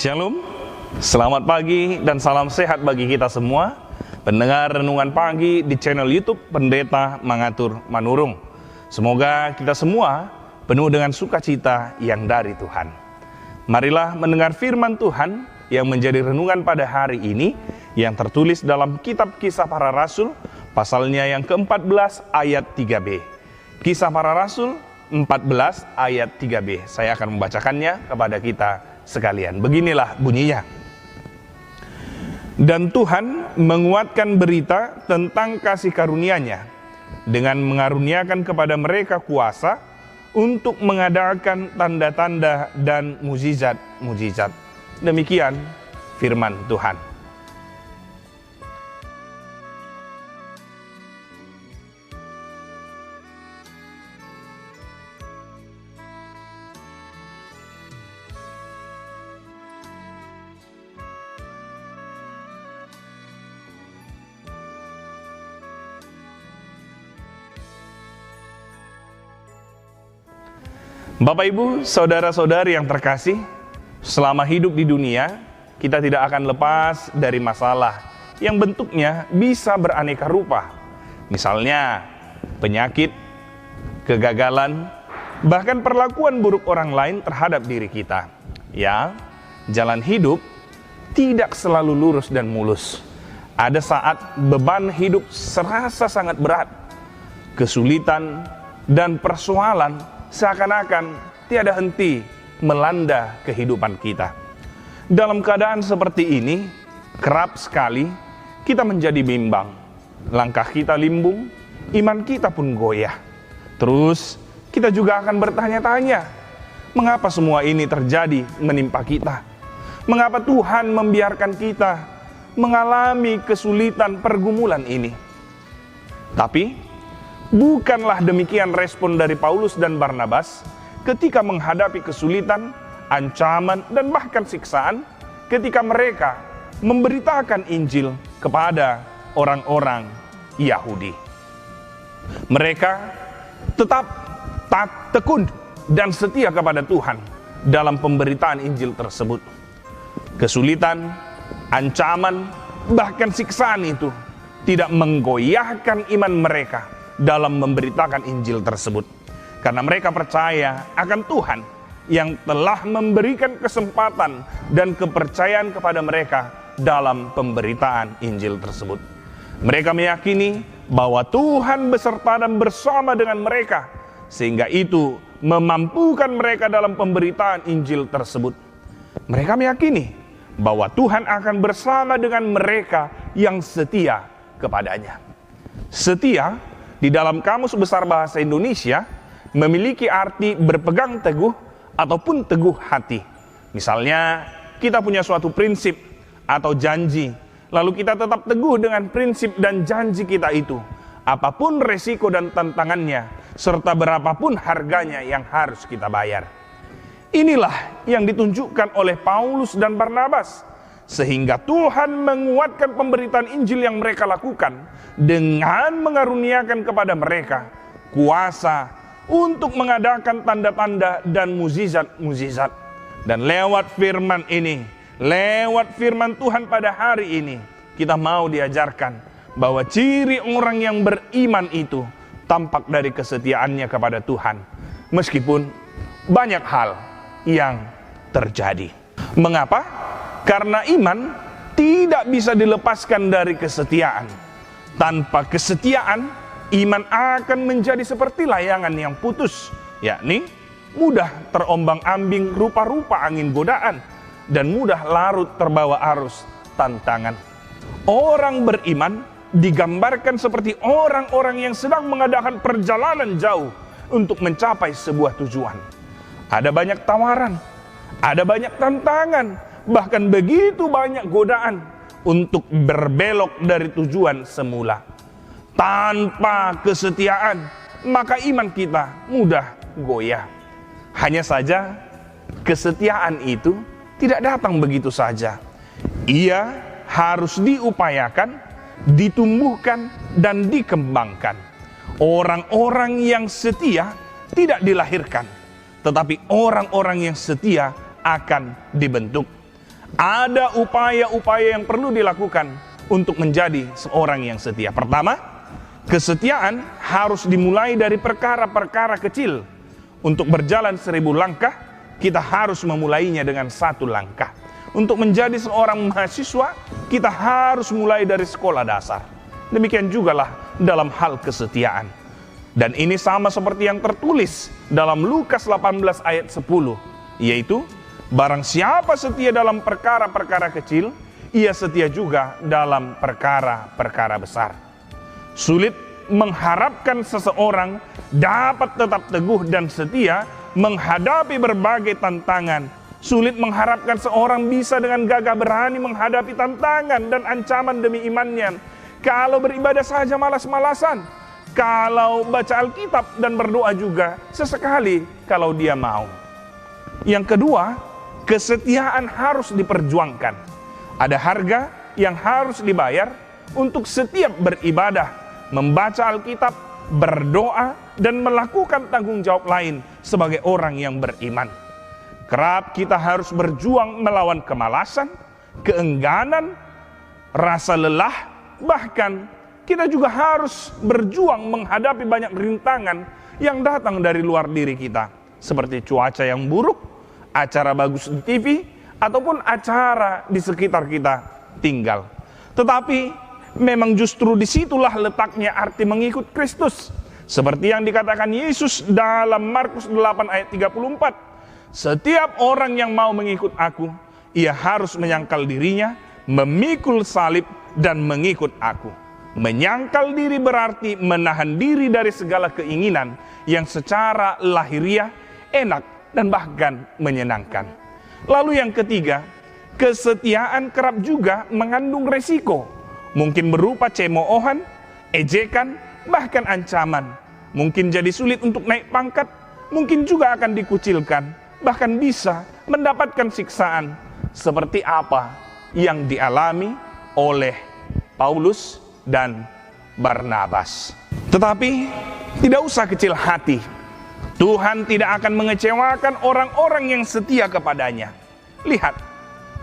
Shalom, selamat pagi dan salam sehat bagi kita semua pendengar renungan pagi di channel YouTube Pendeta Mangatur Manurung. Semoga kita semua penuh dengan sukacita yang dari Tuhan. Marilah mendengar firman Tuhan yang menjadi renungan pada hari ini yang tertulis dalam kitab Kisah Para Rasul pasalnya yang ke-14 ayat 3b. Kisah Para Rasul 14 ayat 3b. Saya akan membacakannya kepada kita sekalian. Beginilah bunyinya. Dan Tuhan menguatkan berita tentang kasih karunia-Nya dengan mengaruniakan kepada mereka kuasa untuk mengadakan tanda-tanda dan mukjizat-mukjizat. Demikian firman Tuhan. Bapak Ibu, saudara-saudari yang terkasih, selama hidup di dunia, kita tidak akan lepas dari masalah yang bentuknya bisa beraneka rupa. Misalnya, penyakit, kegagalan, bahkan perlakuan buruk orang lain terhadap diri kita. Ya, jalan hidup tidak selalu lurus dan mulus. Ada saat beban hidup serasa sangat berat. Kesulitan dan persoalan seakan-akan tiada henti melanda kehidupan kita. Dalam keadaan seperti ini, kerap sekali kita menjadi bimbang. Langkah kita limbung, iman kita pun goyah. Terus kita juga akan bertanya-tanya, mengapa semua ini terjadi menimpa kita? Mengapa Tuhan membiarkan kita mengalami kesulitan pergumulan ini? Tapi bukanlah demikian respon dari Paulus dan Barnabas ketika menghadapi kesulitan, ancaman, dan bahkan siksaan ketika mereka memberitakan Injil kepada orang-orang Yahudi. Mereka tetap tekun dan setia kepada Tuhan dalam pemberitaan Injil tersebut. Kesulitan, ancaman, bahkan siksaan itu tidak menggoyahkan iman mereka dalam memberitakan Injil tersebut, karena mereka percaya akan Tuhan yang telah memberikan kesempatan dan kepercayaan kepada mereka dalam pemberitaan Injil tersebut. Mereka meyakini bahwa Tuhan beserta dan bersama dengan mereka, sehingga itu memampukan mereka dalam pemberitaan Injil tersebut. Mereka meyakini bahwa Tuhan akan bersama dengan mereka yang setia kepadanya. Setia di dalam Kamus Besar Bahasa Indonesia memiliki arti berpegang teguh ataupun teguh hati. Misalnya, kita punya suatu prinsip atau janji, lalu kita tetap teguh dengan prinsip dan janji kita itu, apapun resiko dan tantangannya, serta berapapun harganya yang harus kita bayar. Inilah yang ditunjukkan oleh Paulus dan Barnabas, sehingga Tuhan menguatkan pemberitaan Injil yang mereka lakukan dengan mengaruniakan kepada mereka kuasa untuk mengadakan tanda-tanda dan mukjizat-mukjizat. Dan lewat firman ini, lewat firman Tuhan pada hari ini, kita mau diajarkan bahwa ciri orang yang beriman itu tampak dari kesetiaannya kepada Tuhan, meskipun banyak hal yang terjadi. Mengapa? Karena iman tidak bisa dilepaskan dari kesetiaan. Tanpa kesetiaan, iman akan menjadi seperti layangan yang putus, yakni mudah terombang-ambing rupa-rupa angin godaan dan mudah larut terbawa arus tantangan. Orang beriman digambarkan seperti orang-orang yang sedang mengadakan perjalanan jauh untuk mencapai sebuah tujuan. Ada banyak tawaran, ada banyak tantangan, bahkan begitu banyak godaan untuk berbelok dari tujuan semula. Tanpa kesetiaan, maka iman kita mudah goyah. Hanya saja, kesetiaan itu tidak datang begitu saja. Ia harus diupayakan, ditumbuhkan, dan dikembangkan. Orang-orang yang setia tidak dilahirkan, tetapi orang-orang yang setia akan dibentuk. Ada upaya-upaya yang perlu dilakukan untuk menjadi seorang yang setia. Pertama, kesetiaan harus dimulai dari perkara-perkara kecil. Untuk berjalan 1000 langkah, kita harus memulainya dengan 1 langkah. Untuk menjadi seorang mahasiswa, kita harus mulai dari sekolah dasar. Demikian jugalah dalam hal kesetiaan. Dan ini sama seperti yang tertulis dalam Lukas 18 ayat 10, yaitu barang siapa setia dalam perkara-perkara kecil, ia setia juga dalam perkara-perkara besar. Sulit mengharapkan seseorang dapat tetap teguh dan setia menghadapi berbagai tantangan. Sulit mengharapkan seorang bisa dengan gagah berani menghadapi tantangan dan ancaman demi imannya. Kalau beribadah saja malas-malasan, kalau baca Alkitab dan berdoa juga sesekali kalau dia mau. Yang kedua, kesetiaan harus diperjuangkan. Ada harga yang harus dibayar untuk setiap beribadah, membaca Alkitab, berdoa, dan melakukan tanggung jawab lain sebagai orang yang beriman. Kerap kita harus berjuang melawan kemalasan, keengganan, rasa lelah, bahkan kita juga harus berjuang menghadapi banyak rintangan yang datang dari luar diri kita, seperti cuaca yang buruk, acara bagus di TV, ataupun acara di sekitar kita tinggal. Tetapi memang justru disitulah letaknya arti mengikut Kristus. Seperti yang dikatakan Yesus dalam Markus 8 ayat 34. Setiap orang yang mau mengikut aku, ia harus menyangkal dirinya, memikul salib, dan mengikut aku. Menyangkal diri berarti menahan diri dari segala keinginan yang secara lahiriah enak dan bahkan menyenangkan. Lalu yang ketiga, kesetiaan kerap juga mengandung resiko. Mungkin berupa cemoohan, ejekan, bahkan ancaman. Mungkin jadi sulit untuk naik pangkat, mungkin juga akan dikucilkan, bahkan bisa mendapatkan siksaan. Seperti apa yang dialami oleh Paulus dan Barnabas. Tetapi tidak usah kecil hati. Tuhan tidak akan mengecewakan orang-orang yang setia kepadanya. Lihat,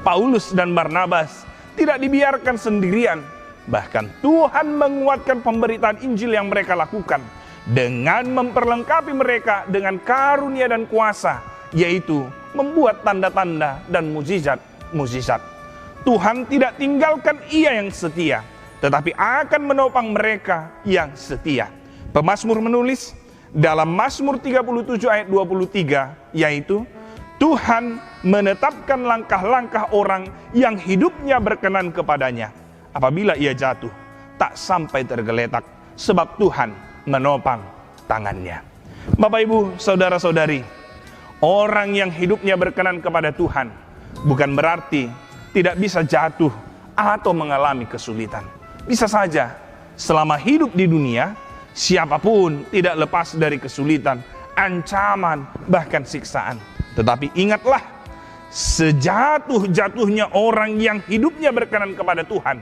Paulus dan Barnabas tidak dibiarkan sendirian. Bahkan Tuhan menguatkan pemberitaan Injil yang mereka lakukan dengan memperlengkapi mereka dengan karunia dan kuasa, yaitu membuat tanda-tanda dan mukjizat. Tuhan tidak tinggalkan ia yang setia, tetapi akan menopang mereka yang setia. Pemazmur menulis dalam Mazmur 37 ayat 23, yaitu Tuhan menetapkan langkah-langkah orang yang hidupnya berkenan kepadanya. Apabila ia jatuh, tak sampai tergeletak, sebab Tuhan menopang tangannya. Bapak, Ibu, saudara-saudari, orang yang hidupnya berkenan kepada Tuhan bukan berarti tidak bisa jatuh atau mengalami kesulitan. Bisa saja selama hidup di dunia, siapapun tidak lepas dari kesulitan, ancaman, bahkan siksaan. Tetapi ingatlah, sejatuh-jatuhnya orang yang hidupnya berkenan kepada Tuhan,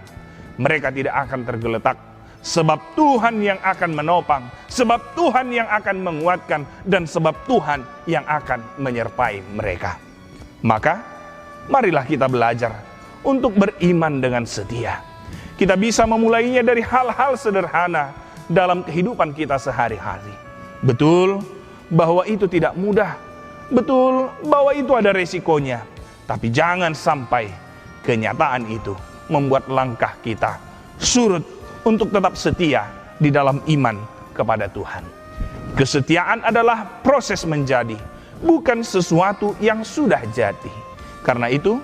mereka tidak akan tergeletak. Sebab Tuhan yang akan menopang, sebab Tuhan yang akan menguatkan, dan sebab Tuhan yang akan menyertai mereka. Maka, marilah kita belajar untuk beriman dengan setia. Kita bisa memulainya dari hal-hal sederhana dalam kehidupan kita sehari-hari. Betul bahwa itu tidak mudah. Betul bahwa itu ada resikonya. Tapi jangan sampai kenyataan itu membuat langkah kita surut untuk tetap setia di dalam iman kepada Tuhan. Kesetiaan adalah proses menjadi, bukan sesuatu yang sudah jadi. Karena itu,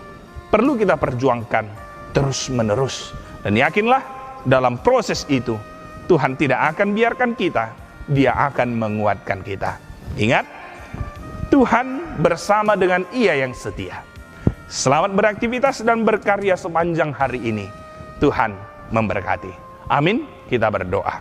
perlu kita perjuangkan terus-menerus. Dan yakinlah, dalam proses itu, Tuhan tidak akan biarkan kita, Dia akan menguatkan kita. Ingat, Tuhan bersama dengan ia yang setia. Selamat beraktivitas dan berkarya sepanjang hari ini. Tuhan memberkati. Amin, kita berdoa.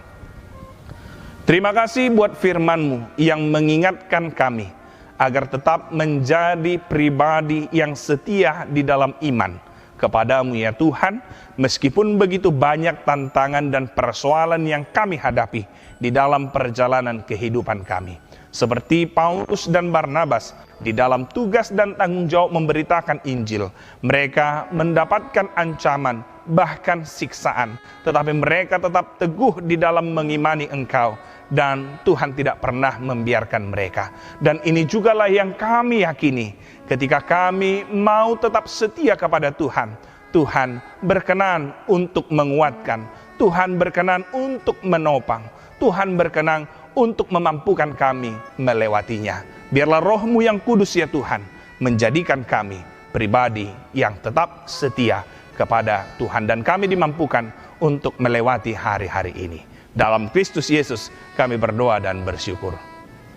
Terima kasih buat firman-Mu yang mengingatkan kami agar tetap menjadi pribadi yang setia di dalam iman kepada-Mu ya Tuhan, meskipun begitu banyak tantangan dan persoalan yang kami hadapi di dalam perjalanan kehidupan kami. Seperti Paulus dan Barnabas di dalam tugas dan tanggung jawab memberitakan Injil, mereka mendapatkan ancaman, bahkan siksaan, tetapi mereka tetap teguh di dalam mengimani Engkau, dan Tuhan tidak pernah membiarkan mereka. Dan ini jugalah yang kami yakini, ketika kami mau tetap setia kepada Tuhan, Tuhan berkenan untuk menguatkan, Tuhan berkenan untuk menopang, Tuhan berkenan untuk memampukan kami melewatinya. Biarlah Roh-Mu yang kudus ya Tuhan, menjadikan kami pribadi yang tetap setia kepada Tuhan, dan kami dimampukan untuk melewati hari-hari ini. Dalam Kristus Yesus kami berdoa dan bersyukur.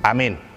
Amin.